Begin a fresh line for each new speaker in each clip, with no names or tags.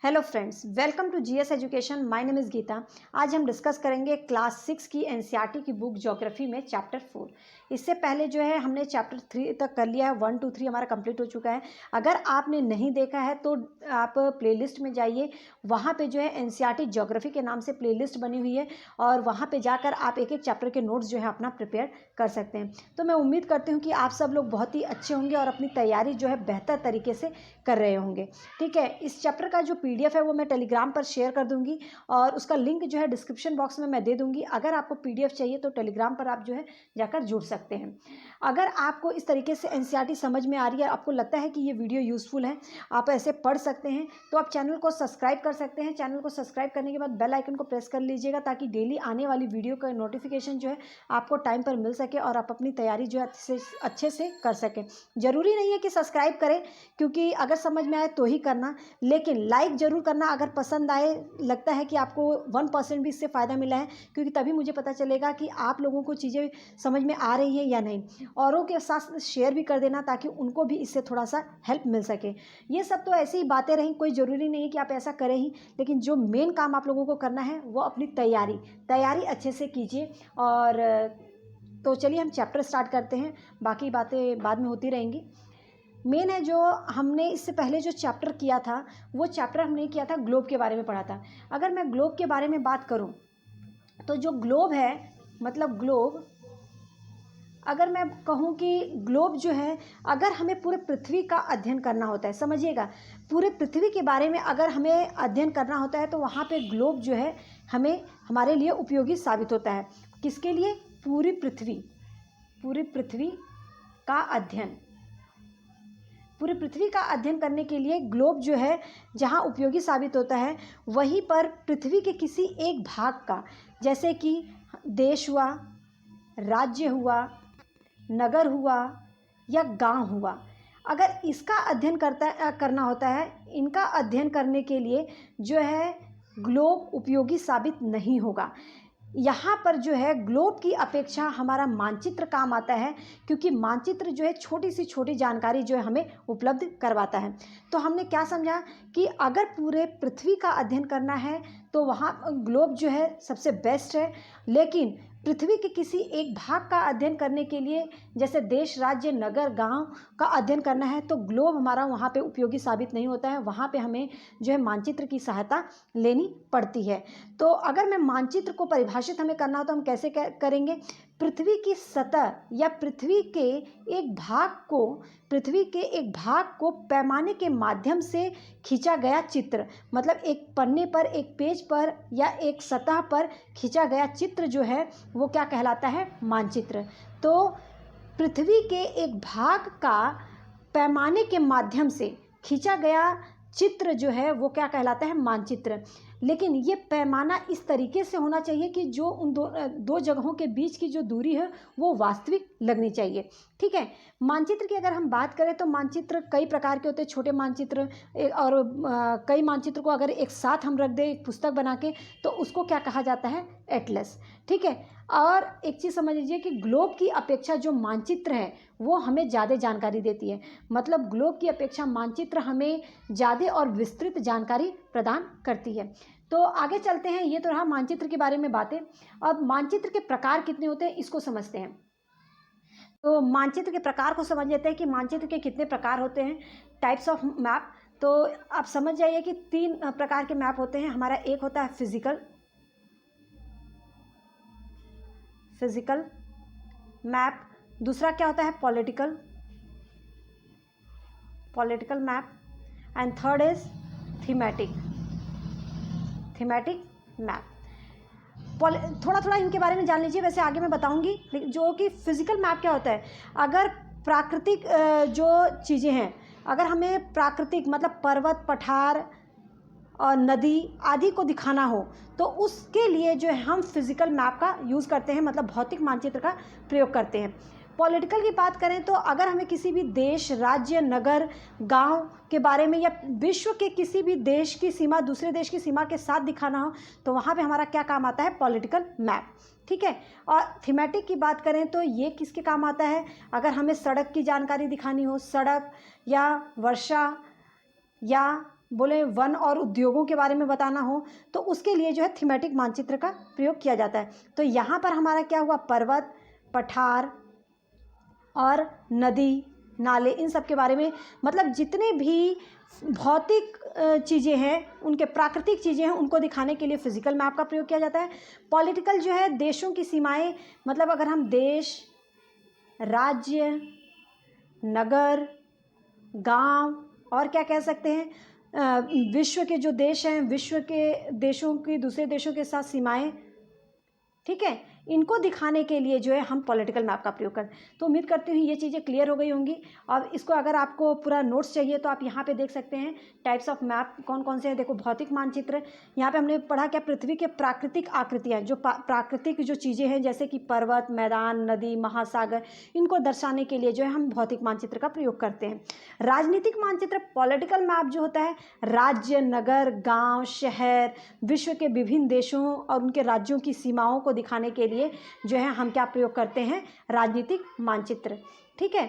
Hello friends, welcome to GS education. My name is Geeta. आज हम discuss करेंगे class 6 की एनसीईआरटी की बुक ज्योग्राफी में चैप्टर 4। इससे पहले जो है हमने चैप्टर 3 तक कर लिया है। 1 2 3 हमारा कंप्लीट हो चुका है। अगर आपने नहीं देखा है तो आप प्लेलिस्ट में जाइए, वहाँ पे जो है एनसीईआरटी ज्योग्राफी के नाम से प्लेलिस्ट बनी हुई है और वहाँ पे जाकर आप एक एक चैप्टर के नोट्स जो है अपना प्रिपेयर कर सकते हैं। तो मैं उम्मीद करती हूँ कि आप सब लोग बहुत ही अच्छे होंगे और अपनी तैयारी जो है बेहतर तरीके से कर रहे होंगे। ठीक है, इस चैप्टर का जो पीडीएफ है वो मैं टेलीग्राम पर शेयर कर दूंगी और उसका लिंक जो है डिस्क्रिप्शन बॉक्स में मैं दे दूंगी। अगर आपको पीडीएफ चाहिए तो टेलीग्राम पर आप जो है जाकर जुड़ सकते हैं। अगर आपको इस तरीके से एनसीईआरटी समझ में आ रही है, आपको लगता है कि ये वीडियो यूजफुल है, आप ऐसे पढ़ सकते हैं, तो आप चैनल को सब्सक्राइब कर सकते हैं। चैनल को सब्सक्राइब करने के बाद बेल आइकन को प्रेस कर लीजिएगा ताकि डेली आने वाली वीडियो का नोटिफिकेशन जो है आपको टाइम पर मिल सके और आप अपनी तैयारी जो है अच्छे से कर सकें। जरूरी नहीं है कि सब्सक्राइब करें, क्योंकि अगर समझ में आए तो ही करना, लेकिन लाइक जरूर करना अगर पसंद आए, लगता है कि आपको 1% भी इससे फ़ायदा मिला है, क्योंकि तभी मुझे पता चलेगा कि आप लोगों को चीज़ें समझ में आ रही है या नहीं। औरों के साथ शेयर भी कर देना ताकि उनको भी इससे थोड़ा सा हेल्प मिल सके। ये सब तो ऐसी ही बातें रहीं, कोई ज़रूरी नहीं है कि आप ऐसा करें ही, लेकिन जो मेन काम आप लोगों को करना है वो अपनी तैयारी अच्छे से कीजिए। और तो चलिए हम चैप्टर स्टार्ट करते हैं, बाकी बातें बाद में होती रहेंगी। मेन है जो हमने इससे पहले जो चैप्टर किया था, वो चैप्टर हमने किया था ग्लोब के बारे में पढ़ा था। अगर मैं ग्लोब के बारे में बात करूं तो जो ग्लोब है, मतलब ग्लोब, अगर मैं कहूं कि ग्लोब जो है, अगर हमें पूरे पृथ्वी का अध्ययन करना होता है, समझिएगा, पूरे पृथ्वी के बारे में अगर हमें अध्ययन करना होता है तो वहाँ पे ग्लोब जो है हमें हमारे लिए उपयोगी साबित होता है। किसके लिए? पूरी पृथ्वी का अध्ययन, पूरी पृथ्वी का अध्ययन करने के लिए ग्लोब जो है जहाँ उपयोगी साबित होता है, वहीं पर पृथ्वी के किसी एक भाग का, जैसे कि देश हुआ, राज्य हुआ, नगर हुआ या गांव हुआ, अगर इसका अध्ययन करना होता है, इनका अध्ययन करने के लिए जो है ग्लोब उपयोगी साबित नहीं होगा। यहाँ पर जो है ग्लोब की अपेक्षा हमारा मानचित्र काम आता है, क्योंकि मानचित्र जो है छोटी से छोटी जानकारी जो है हमें उपलब्ध करवाता है। तो हमने क्या समझा कि अगर पूरे पृथ्वी का अध्ययन करना है तो वहाँ ग्लोब जो है सबसे बेस्ट है, लेकिन पृथ्वी के किसी एक भाग का अध्ययन करने के लिए, जैसे देश, राज्य, नगर, गांव का अध्ययन करना है, तो ग्लोब हमारा वहाँ पे उपयोगी साबित नहीं होता है। वहाँ पे हमें जो है मानचित्र की सहायता लेनी पड़ती है। तो अगर मैं मानचित्र को परिभाषित हमें करना हो तो हम कैसे करेंगे? पृथ्वी की सतह या पृथ्वी के एक भाग को पैमाने के माध्यम से खींचा गया चित्र, मतलब एक पन्ने पर, एक पेज पर या एक सतह पर खींचा गया चित्र जो है वो क्या कहलाता है? मानचित्र। तो पृथ्वी के एक भाग का पैमाने के माध्यम से खींचा गया चित्र जो है वो क्या कहलाता है? मानचित्र। लेकिन ये पैमाना इस तरीके से होना चाहिए कि जो उन दो जगहों के बीच की जो दूरी है वो वास्तविक लगनी चाहिए। ठीक है। मानचित्र की अगर हम बात करें तो मानचित्र कई प्रकार के होते हैं, छोटे मानचित्र और कई मानचित्र को अगर एक साथ हम रख दें एक पुस्तक बना के, तो उसको क्या कहा जाता है? एटलस। ठीक है। और एक चीज़ समझ लीजिए कि ग्लोब की अपेक्षा जो मानचित्र है वो हमें ज़्यादा जानकारी देती है, मतलब ग्लोब की अपेक्षा मानचित्र हमें ज़्यादा और विस्तृत जानकारी प्रदान करती है। तो आगे चलते हैं, ये तो रहा मानचित्र के बारे में बातें। अब मानचित्र के प्रकार कितने होते हैं इसको समझते हैं। तो मानचित्र के प्रकार को समझ लेते हैं कि मानचित्र के कितने प्रकार होते हैं, टाइप्स ऑफ मैप। तो आप समझ जाइए कि 3 प्रकार के मैप होते हैं हमारा। एक होता है फिजिकल मैप, दूसरा क्या होता है? Political map, and third is thematic map. थोड़ा थोड़ा इनके बारे में जान लीजिए, वैसे आगे मैं बताऊंगी। जो कि फिजिकल मैप क्या होता है, अगर प्राकृतिक जो चीज़ें हैं, अगर हमें प्राकृतिक मतलब पर्वत, पठार और नदी आदि को दिखाना हो तो उसके लिए जो है हम फिजिकल मैप का यूज़ करते हैं, मतलब भौतिक मानचित्र का प्रयोग करते हैं। पॉलिटिकल की बात करें तो अगर हमें किसी भी देश, राज्य, नगर, गांव के बारे में या विश्व के किसी भी देश की सीमा दूसरे देश की सीमा के साथ दिखाना हो तो वहाँ पे हमारा क्या काम आता है? Political map. ठीक है। और थीमेटिक की बात करें तो ये किसके काम आता है? अगर हमें सड़क की जानकारी दिखानी हो, सड़क या वर्षा या बोले वन और उद्योगों के बारे में बताना हो तो उसके लिए जो है थीमेटिक मानचित्र का प्रयोग किया जाता है। तो यहाँ पर हमारा क्या हुआ, पर्वत, पठार और नदी, नाले, इन सब के बारे में, मतलब जितने भी भौतिक चीज़ें हैं, उनके प्राकृतिक चीज़ें हैं, उनको दिखाने के लिए फिजिकल मैप का प्रयोग किया जाता है। पॉलिटिकल जो है देशों की सीमाएं, मतलब अगर हम देश, राज्य, नगर, गांव और क्या कह सकते हैं, विश्व के जो देश हैं, विश्व के देशों की दूसरे देशों के साथ सीमाएं, ठीक है, इनको दिखाने के लिए जो है हम पॉलिटिकल मैप का प्रयोग करते हैं। तो उम्मीद करती हूँ ये चीज़ें क्लियर हो गई होंगी। अब इसको अगर आपको पूरा नोट्स चाहिए तो आप यहाँ पे देख सकते हैं टाइप्स ऑफ मैप कौन कौन से हैं। देखो, भौतिक मानचित्र, यहाँ पे हमने पढ़ा क्या, पृथ्वी के प्राकृतिक आकृतियाँ, जो प्राकृतिक जो चीज़ें हैं जैसे कि पर्वत, मैदान, नदी, महासागर, इनको दर्शाने के लिए जो है हम भौतिक मानचित्र का प्रयोग करते हैं। राजनीतिक मानचित्र, पॉलिटिकल मैप जो होता है, राज्य, नगर, गाँव, शहर, विश्व के विभिन्न देशों और उनके राज्यों की सीमाओं को दिखाने के लिए जो है हम क्या प्रयोग करते हैं, राजनीतिक मानचित्र। ठीक है,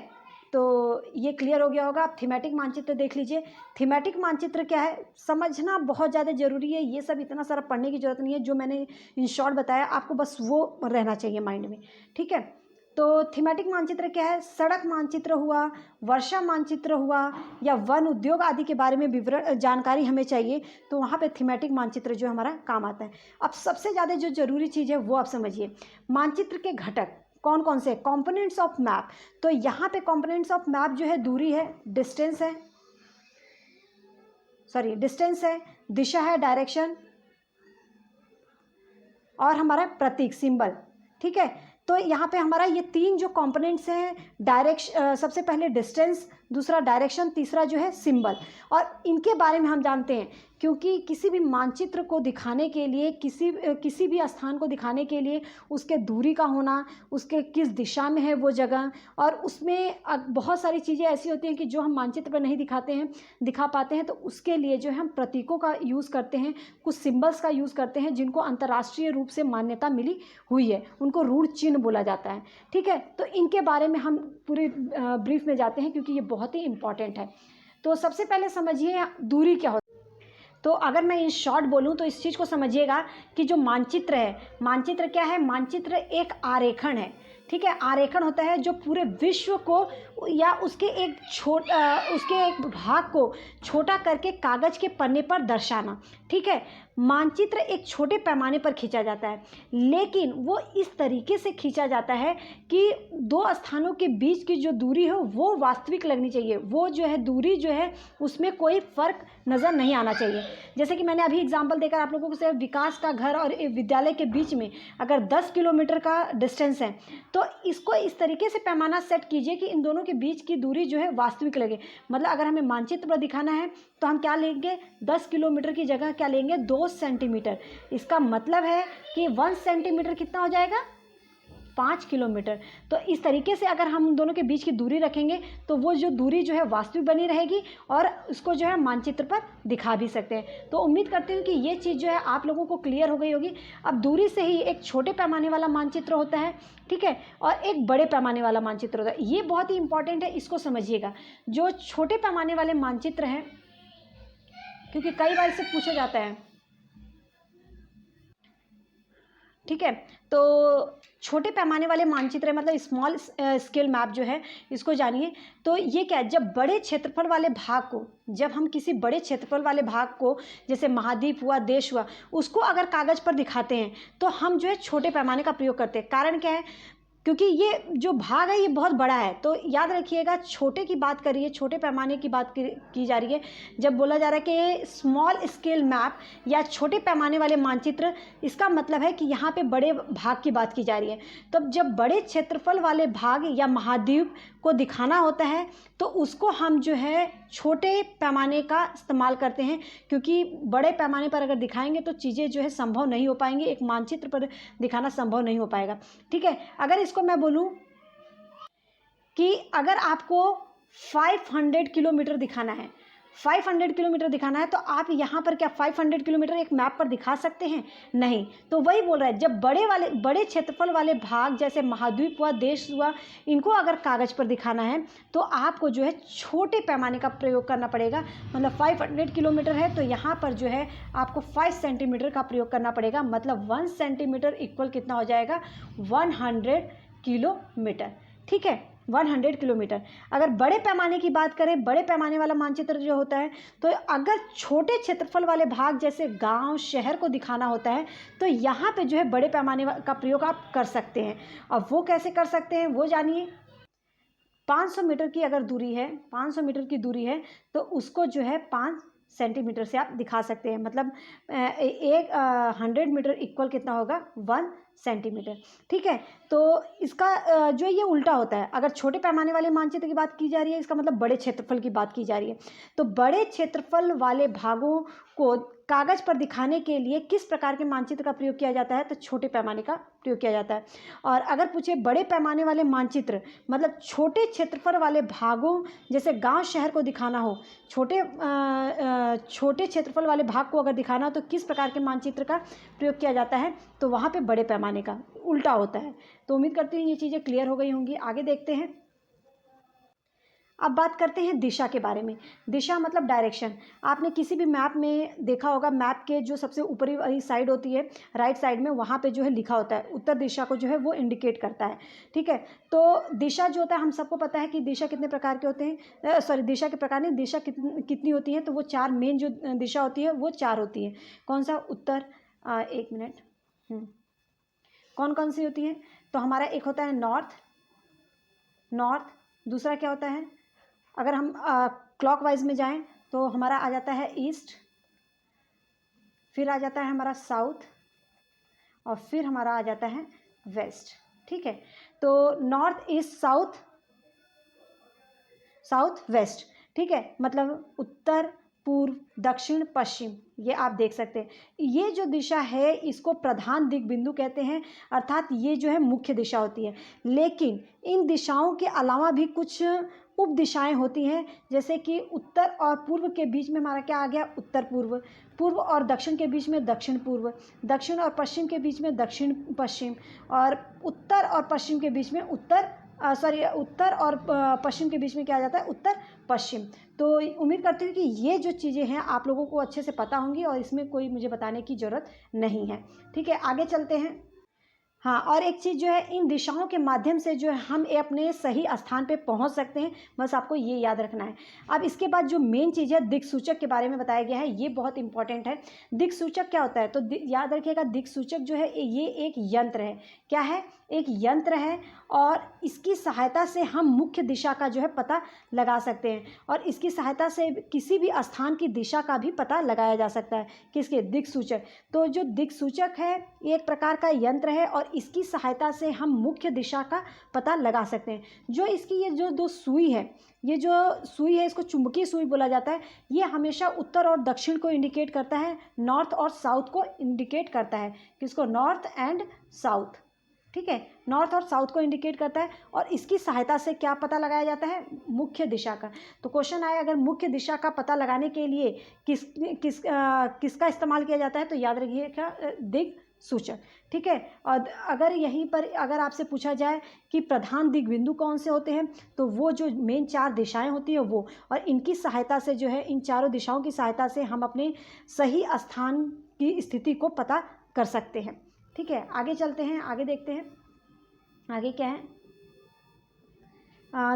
तो ये क्लियर हो गया होगा। आप थीमेटिक मानचित्र देख लीजिए। थीमेटिक मानचित्र क्या है, समझना बहुत ज़्यादा ज़रूरी है। ये सब इतना सारा पढ़ने की ज़रूरत नहीं है, जो मैंने इन शॉर्ट बताया आपको बस वो रहना चाहिए माइंड में। ठीक है, तो थीमेटिक मानचित्र क्या है, सड़क मानचित्र हुआ, वर्षा मानचित्र हुआ, या वन उद्योग आदि के बारे में विवरण जानकारी हमें चाहिए तो वहाँ पे थीमेटिक मानचित्र जो हमारा काम आता है। अब सबसे ज़्यादा जो ज़रूरी चीज़ है वो आप समझिए, मानचित्र के घटक कौन कौन से, कंपोनेंट्स ऑफ मैप। तो यहाँ पे कंपोनेंट्स ऑफ मैप जो है दूरी है, डिस्टेंस है, डिस्टेंस है, दिशा है, डायरेक्शन, और हमारा प्रतीक, सिंबल। ठीक है, तो यहाँ पे हमारा ये तीन जो कंपोनेंट्स हैं, डायरेक्शन, सबसे पहले डिस्टेंस, दूसरा डायरेक्शन, तीसरा जो है सिंबल, और इनके बारे में हम जानते हैं क्योंकि किसी भी मानचित्र को दिखाने के लिए, किसी भी स्थान को दिखाने के लिए उसके दूरी का होना, उसके किस दिशा में है वो जगह, और उसमें बहुत सारी चीज़ें ऐसी होती हैं कि जो हम मानचित्र पर नहीं दिखा पाते हैं, तो उसके लिए जो है हम प्रतीकों का यूज़ करते हैं, कुछ सिंबल्स का यूज़ करते हैं जिनको अंतर्राष्ट्रीय रूप से मान्यता मिली हुई है, उनको रूढ़ चिन्ह बोला जाता है। ठीक है, तो इनके बारे में हम पूरी ब्रीफ में जाते हैं क्योंकि ये बहुत ही इंपॉर्टेंट है। तो सबसे पहले समझिए दूरी क्या होती है। तो अगर मैं इन शॉर्ट बोलूँ तो इस चीज़ को समझिएगा कि जो मानचित्र है, मानचित्र क्या है, मानचित्र एक आरेखण है। ठीक है, आरेखण होता है जो पूरे विश्व को या उसके एक भाग को छोटा करके कागज़ के पन्ने पर दर्शाना। ठीक है, मानचित्र एक छोटे पैमाने पर खींचा जाता है, लेकिन वो इस तरीके से खींचा जाता है कि दो स्थानों के बीच की जो दूरी है वो वास्तविक लगनी चाहिए, वो जो है दूरी जो है उसमें कोई फ़र्क नज़र नहीं आना चाहिए। जैसे कि मैंने अभी एग्जांपल देकर आप लोगों को सिर्फ विकास का घर और विद्यालय के बीच में अगर 10 किलोमीटर का डिस्टेंस है तो इसको इस तरीके से पैमाना सेट कीजिए कि इन दोनों के बीच की दूरी जो है वास्तविक लगे। मतलब अगर हमें मानचित्र पर दिखाना है तो हम क्या लेंगे, 10 किलोमीटर की जगह क्या लेंगे, 2 सेंटीमीटर। इसका मतलब है कि 1 सेंटीमीटर कितना हो जाएगा, 5 किलोमीटर। तो इस तरीके से अगर हम दोनों के बीच की दूरी रखेंगे तो वो जो दूरी जो है वास्तविक बनी रहेगी और उसको जो है मानचित्र पर दिखा भी सकते हैं। तो उम्मीद करती हूँ कि ये चीज़ जो है आप लोगों को क्लियर हो गई होगी। अब दूरी से ही एक छोटे पैमाने वाला मानचित्र होता है, ठीक है, और एक बड़े पैमाने वाला मानचित्र होता है। ये बहुत ही इंपॉर्टेंट है, इसको समझिएगा। जो छोटे पैमाने वाले मानचित्र हैं, क्योंकि कई बार इससे पूछा जाता है, ठीक है, तो छोटे पैमाने वाले मानचित्र मतलब स्मॉल स्केल मैप जो है इसको जानिए। तो ये क्या है, जब बड़े क्षेत्रफल वाले भाग को, जब हम किसी बड़े क्षेत्रफल वाले भाग को जैसे महाद्वीप हुआ, देश हुआ, उसको अगर कागज़ पर दिखाते हैं तो हम जो है छोटे पैमाने का प्रयोग करते हैं। कारण क्या है, क्योंकि ये जो भाग है ये बहुत बड़ा है। तो याद रखिएगा, छोटे की बात करिए, छोटे पैमाने की बात की जा रही है। जब बोला जा रहा है कि स्मॉल स्केल मैप या छोटे पैमाने वाले मानचित्र, इसका मतलब है कि यहाँ पे बड़े भाग की बात की जा रही है। तब जब बड़े क्षेत्रफल वाले भाग या महाद्वीप को दिखाना होता है तो उसको हम जो है छोटे पैमाने का इस्तेमाल करते हैं, क्योंकि बड़े पैमाने पर अगर दिखाएंगे तो चीज़ें जो है संभव नहीं हो पाएंगी, एक मानचित्र पर दिखाना संभव नहीं हो पाएगा। ठीक है, अगर इसको मैं बोलूं कि अगर आपको 500 किलोमीटर दिखाना है 500 किलोमीटर दिखाना है तो आप यहाँ पर क्या 500 किलोमीटर एक मैप पर दिखा सकते हैं? नहीं। तो वही बोल रहा है, जब बड़े क्षेत्रफल वाले भाग जैसे महाद्वीप हुआ, देश हुआ, इनको अगर कागज़ पर दिखाना है तो आपको जो है छोटे पैमाने का प्रयोग करना पड़ेगा। मतलब 500 किलोमीटर है तो यहाँ पर जो है आपको 5 सेंटीमीटर का प्रयोग करना पड़ेगा। मतलब 1 सेंटीमीटर इक्वल कितना हो जाएगा? 100 किलोमीटर। ठीक है, 100 किलोमीटर। अगर बड़े पैमाने की बात करें, बड़े पैमाने वाला मानचित्र जो होता है, तो अगर छोटे क्षेत्रफल वाले भाग जैसे गांव, शहर को दिखाना होता है तो यहाँ पे जो है बड़े पैमाने का प्रयोग आप कर सकते हैं। अब वो कैसे कर सकते हैं वो जानिए। 500 मीटर की अगर दूरी है, 500 मीटर की दूरी है तो उसको जो है 5 सेंटीमीटर से आप दिखा सकते हैं। मतलब 100 मीटर इक्वल कितना होगा? 1 सेंटीमीटर। ठीक है, तो इसका जो ये उल्टा होता है। अगर छोटे पैमाने वाले मानचित्र की बात की जा रही है, इसका मतलब बड़े क्षेत्रफल की बात की जा रही है। तो बड़े क्षेत्रफल वाले भागों को कागज़ पर दिखाने के लिए किस प्रकार के मानचित्र का प्रयोग किया जाता है? तो छोटे पैमाने का प्रयोग किया जाता है। और अगर पूछे बड़े पैमाने वाले मानचित्र, मतलब छोटे क्षेत्रफल वाले भागों जैसे गांव, शहर को दिखाना हो, छोटे क्षेत्रफल वाले भाग को अगर दिखाना हो तो किस प्रकार के मानचित्र का प्रयोग किया जाता है? तो वहाँ पे बड़े पैमाने का उल्टा होता है। तो उम्मीद करती हूँ ये चीज़ें क्लियर हो गई होंगी। आगे देखते हैं। अब बात करते हैं दिशा के बारे में। दिशा मतलब डायरेक्शन। आपने किसी भी मैप में देखा होगा, मैप के जो सबसे ऊपरी वाली साइड होती है, राइट साइड में, वहाँ पे जो है लिखा होता है, उत्तर दिशा को जो है वो इंडिकेट करता है। ठीक है, तो दिशा जो होता है, हम सबको पता है कि दिशा कितने प्रकार के होते हैं। दिशा के प्रकार नहीं, दिशा कितनी होती है? तो वो 4 मेन जो दिशा होती है वो 4 होती है। कौन सा? उत्तर, 1 मिनट, कौन कौन सी होती है? तो हमारा एक होता है नॉर्थ। दूसरा क्या होता है? अगर हम क्लॉकवाइज में जाएं तो हमारा आ जाता है ईस्ट, फिर आ जाता है हमारा साउथ, और फिर हमारा आ जाता है वेस्ट। ठीक है, तो नॉर्थ, ईस्ट, साउथ, वेस्ट। ठीक है, मतलब उत्तर, पूर्व, दक्षिण, पश्चिम, ये आप देख सकते हैं। ये जो दिशा है इसको प्रधान दिक बिंदु कहते हैं, अर्थात ये जो है मुख्य दिशा होती है। लेकिन इन दिशाओं के अलावा भी कुछ उप दिशाएं होती हैं, जैसे कि उत्तर और पूर्व के बीच में हमारा क्या आ गया? उत्तर पूर्व। पूर्व और दक्षिण के बीच में दक्षिण पूर्व। दक्षिण और पश्चिम के बीच में दक्षिण पश्चिम। और उत्तर और पश्चिम के बीच में उत्तर और पश्चिम के बीच में क्या आ जाता है? उत्तर पश्चिम। तो उम्मीद करती हूँ कि ये जो चीज़ें हैं आप लोगों को अच्छे से पता होंगी और इसमें कोई मुझे बताने की ज़रूरत नहीं है। ठीक है, आगे चलते हैं। हाँ, और एक चीज़ जो है, इन दिशाओं के माध्यम से जो है हम अपने सही स्थान पे पहुंच सकते हैं, बस आपको ये याद रखना है। अब इसके बाद जो मेन चीज़ है, दिक्सूचक के बारे में बताया गया है, ये बहुत इंपॉर्टेंट है। दिक्सूचक क्या होता है? तो याद रखिएगा, दिक्सूचक जो है ये एक यंत्र है। क्या है? एक यंत्र है, और इसकी सहायता से हम मुख्य दिशा का जो है पता लगा सकते हैं, और इसकी सहायता से किसी भी स्थान की दिशा का भी पता लगाया जा सकता है। किसके? दिक्सूचक। तो जो दिक्सूचक है ये एक प्रकार का यंत्र है, और इसकी सहायता से हम मुख्य दिशा का पता लगा सकते हैं। जो इसकी ये जो 2 सुई है, ये जो सुई है इसको चुंबकीय सुई बोला जाता है। ये हमेशा उत्तर और दक्षिण को इंडिकेट करता है, नॉर्थ और साउथ को इंडिकेट करता है। किसको? North and south. ठीक है, नॉर्थ और साउथ को इंडिकेट करता है, और इसकी सहायता से क्या पता लगाया जाता है? मुख्य दिशा का। तो क्वेश्चन आया, अगर मुख्य दिशा का पता लगाने के लिए किसका इस्तेमाल किया जाता है? तो याद रखिएगा, दिक्सूचक। ठीक है, और अगर यहीं पर अगर आपसे पूछा जाए कि प्रधान दिक बिंदु कौन से होते हैं, तो वो जो मेन 4 दिशाएं होती हैं वो, और इनकी सहायता से जो है, इन चारों दिशाओं की सहायता से हम अपने सही स्थान की स्थिति को पता कर सकते हैं। ठीक है, आगे चलते हैं, आगे देखते हैं आगे क्या है।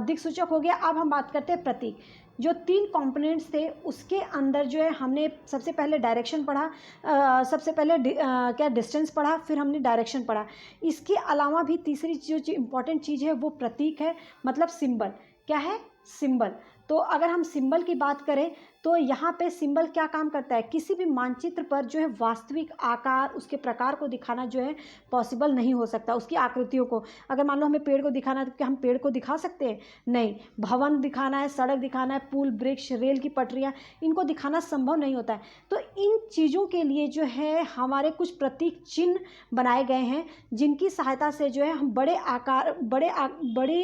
दिक्सूचक हो गया। अब हम बात करते हैं प्रतीक। जो 3 कंपोनेंट्स थे उसके अंदर जो है हमने सबसे पहले डायरेक्शन पढ़ा, सबसे पहले क्या डिस्टेंस पढ़ा, फिर हमने डायरेक्शन पढ़ा। इसके अलावा भी तीसरी जो इम्पॉर्टेंट चीज़ है वो प्रतीक है, मतलब सिंबल। क्या है? सिंबल। तो अगर हम सिंबल की बात करें तो यहाँ पे सिंबल क्या काम करता है? किसी भी मानचित्र पर जो है वास्तविक आकार, उसके प्रकार को दिखाना जो है पॉसिबल नहीं हो सकता। उसकी आकृतियों को, अगर मान लो हमें पेड़ को दिखाना है तो क्या हम पेड़ को दिखा सकते हैं? नहीं। भवन दिखाना है, सड़क दिखाना है, पुल, वृक्ष, रेल की पटरियाँ, इनको दिखाना संभव नहीं होता है। तो इन चीज़ों के लिए जो है हमारे कुछ प्रतीक चिन्ह बनाए गए हैं, जिनकी सहायता से जो है हम बड़े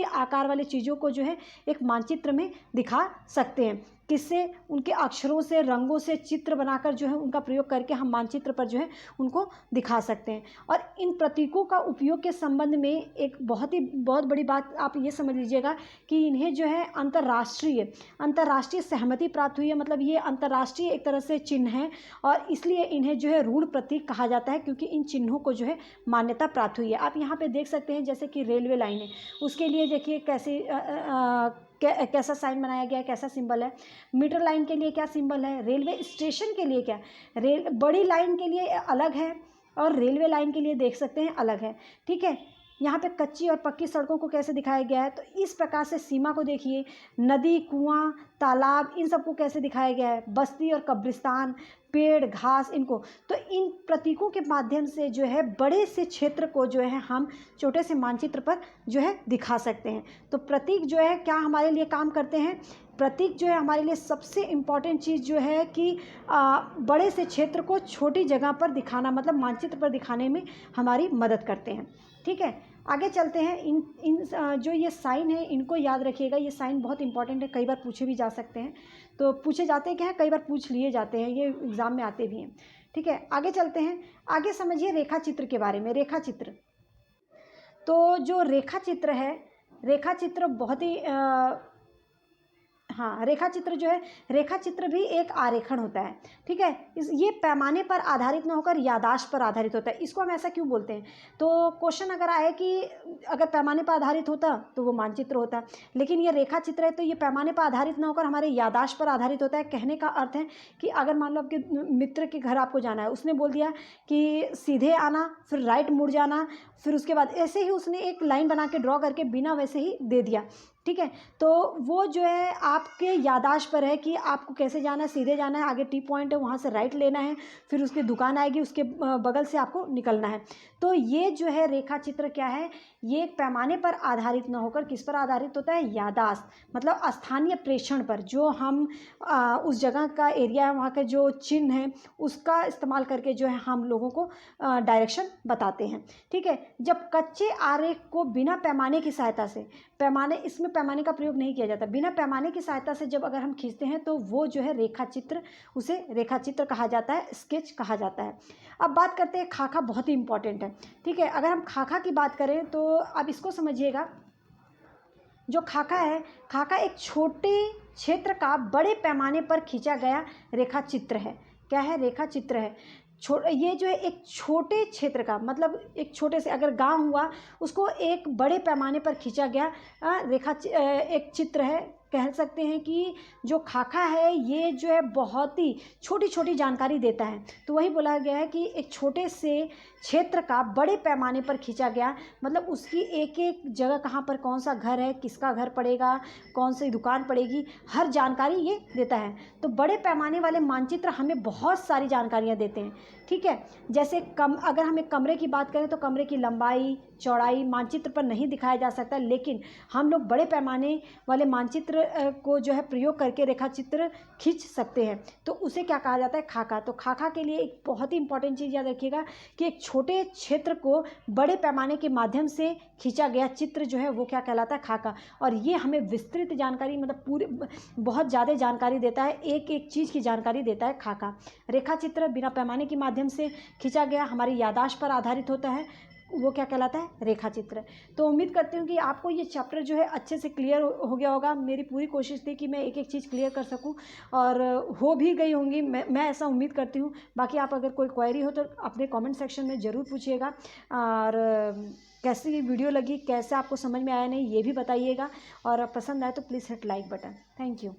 आकार वाले चीज़ों को जो है एक मानचित्र में दिखा सकते हैं। किससे, उनके अक्षरों से, रंगों से चित्र बनाकर जो है उनका प्रयोग करके हम मानचित्र पर जो है उनको दिखा सकते हैं। और इन प्रतीकों का उपयोग के संबंध में एक बहुत बड़ी बात आप ये समझ लीजिएगा कि इन्हें जो है अंतर्राष्ट्रीय सहमति प्राप्त हुई है। मतलब ये अंतर्राष्ट्रीय एक तरह से चिन्ह है और इसलिए इन्हें जो है रूढ़ प्रतीक कहा जाता है, क्योंकि इन चिन्हों को जो है मान्यता प्राप्त हुई है। आप यहाँ पे देख सकते हैं जैसे कि रेलवे लाइन है, उसके लिए देखिए कैसा साइन बनाया गया है, कैसा सिंबल है। मीटर लाइन के लिए क्या सिंबल है, रेलवे स्टेशन के लिए क्या, बड़ी लाइन के लिए अलग है और रेलवे लाइन के लिए देख सकते हैं अलग है। ठीक है, यहाँ पे कच्ची और पक्की सड़कों को कैसे दिखाया गया है, तो इस प्रकार से सीमा को देखिए, नदी, कुआं, तालाब, इन सबको कैसे दिखाया गया है, बस्ती और कब्रिस्तान, पेड़, घास, इनको। तो इन प्रतीकों के माध्यम से जो है बड़े से क्षेत्र को जो है हम छोटे से मानचित्र पर जो है दिखा सकते हैं। तो प्रतीक जो है क्या हमारे लिए काम करते हैं, प्रतीक जो है हमारे लिए सबसे इम्पॉर्टेंट चीज़ जो है कि बड़े से क्षेत्र को छोटी जगह पर दिखाना, मतलब मानचित्र पर दिखाने में हमारी मदद करते हैं। ठीक है, आगे चलते हैं। इन जो ये साइन है इनको याद रखिएगा, ये साइन बहुत इंपॉर्टेंट है, कई बार पूछे भी जा सकते हैं। तो पूछे जाते हैं क्या है, कई बार पूछ लिए जाते हैं, ये एग्ज़ाम में आते भी हैं। ठीक है, आगे चलते हैं। आगे समझिए रेखा चित्र के बारे में। रेखा चित्र, तो जो रेखा चित्र है, रेखा चित्र बहुत ही हाँ, रेखा चित्र जो है, रेखा चित्र भी एक आरेखन होता है। ठीक है, ये पैमाने पर आधारित ना होकर याददाश्त पर आधारित होता है। इसको हम ऐसा क्यों बोलते हैं, तो क्वेश्चन अगर आए कि अगर पैमाने पर आधारित होता तो वो मानचित्र होता, लेकिन ये रेखा चित्र है तो ये पैमाने पर आधारित ना होकर हमारे याददाश्त पर आधारित होता है। कहने का अर्थ है कि अगर मान लो आपके मित्र के घर आपको जाना है, उसने बोल दिया कि सीधे आना, फिर राइट मुड़ जाना, फिर उसके बाद ऐसे ही उसने एक लाइन बना के ड्रॉ करके बिना वैसे ही दे दिया। ठीक है, तो वो जो है आपके याददाश्त पर है कि आपको कैसे जाना है, सीधे जाना है, आगे टी पॉइंट है, वहाँ से राइट लेना है, फिर उसकी दुकान आएगी, उसके बगल से आपको निकलना है। तो ये जो है रेखा चित्र क्या है, ये एक पैमाने पर आधारित न होकर किस पर आधारित होता है, याददाश्त, मतलब स्थानीय प्रेषण पर। जो हम उस जगह का एरिया है, वहाँ के जो चिन्ह है, उसका इस्तेमाल करके जो है हम लोगों को डायरेक्शन बताते हैं। ठीक है, जब कच्चे आरेख को बिना पैमाने की सहायता से, इसमें पैमाने का प्रयोग नहीं किया जाता, बिना पैमाने की सहायता से जब अगर हम खींचते हैं तो वो जो है रेखा चित्र, उसे रेखा चित्र कहा जाता है, स्केच कहा जाता है। अब बात करते हैं खाका, बहुत ही इंपॉर्टेंट है। ठीक है, अगर हम खाका की बात करें तो अब इसको समझिएगा। जो खाका है, खाका एक छोटे क्षेत्र का बड़े पैमाने पर खींचा गया रेखा चित्र है। क्या है, रेखा चित्र है। ये जो है एक छोटे क्षेत्र का, मतलब एक छोटे से अगर गांव हुआ उसको एक बड़े पैमाने पर खींचा गया एक चित्र है। कह सकते हैं कि जो खाका है ये जो है बहुत ही छोटी छोटी जानकारी देता है। तो वही बोला गया है कि एक छोटे से क्षेत्र का बड़े पैमाने पर खींचा गया, मतलब उसकी एक एक जगह, कहाँ पर कौन सा घर है, किसका घर पड़ेगा, कौन सी दुकान पड़ेगी, हर जानकारी ये देता है। तो बड़े पैमाने वाले मानचित्र हमें बहुत सारी जानकारियाँ देते हैं। ठीक है, जैसे अगर हम एक कमरे की बात करें तो कमरे की लंबाई चौड़ाई मानचित्र पर नहीं दिखाया जा सकता, लेकिन हम लोग बड़े पैमाने वाले मानचित्र को जो है प्रयोग करके रेखा चित्र खींच सकते हैं। तो उसे क्या कहा जाता है, खाका। तो खाका के लिए एक बहुत ही इंपॉर्टेंट चीज़ याद रखिएगा कि एक छोटे क्षेत्र को बड़े पैमाने के माध्यम से खींचा गया चित्र जो है वो क्या कहलाता है, खाका। और ये हमें विस्तृत जानकारी, मतलब पूरे बहुत ज़्यादा जानकारी देता है, एक एक चीज़ की जानकारी देता है खाका। रेखा चित्र बिना पैमाने के माध्यम से खींचा गया, हमारी याददाश्त पर आधारित होता है, वो क्या कहलाता है, रेखा चित्र। तो उम्मीद करती हूँ कि आपको ये चैप्टर जो है अच्छे से क्लियर हो गया होगा। मेरी पूरी कोशिश थी कि मैं एक एक चीज़ क्लियर कर सकूँ और हो भी गई होंगी, मैं ऐसा उम्मीद करती हूँ। बाकी आप अगर कोई क्वेरी हो तो अपने कमेंट सेक्शन में ज़रूर पूछिएगा। और कैसी वीडियो लगी, कैसे आपको समझ में आया नहीं, ये भी बताइएगा। और पसंद आए तो please hit like button. Thank you.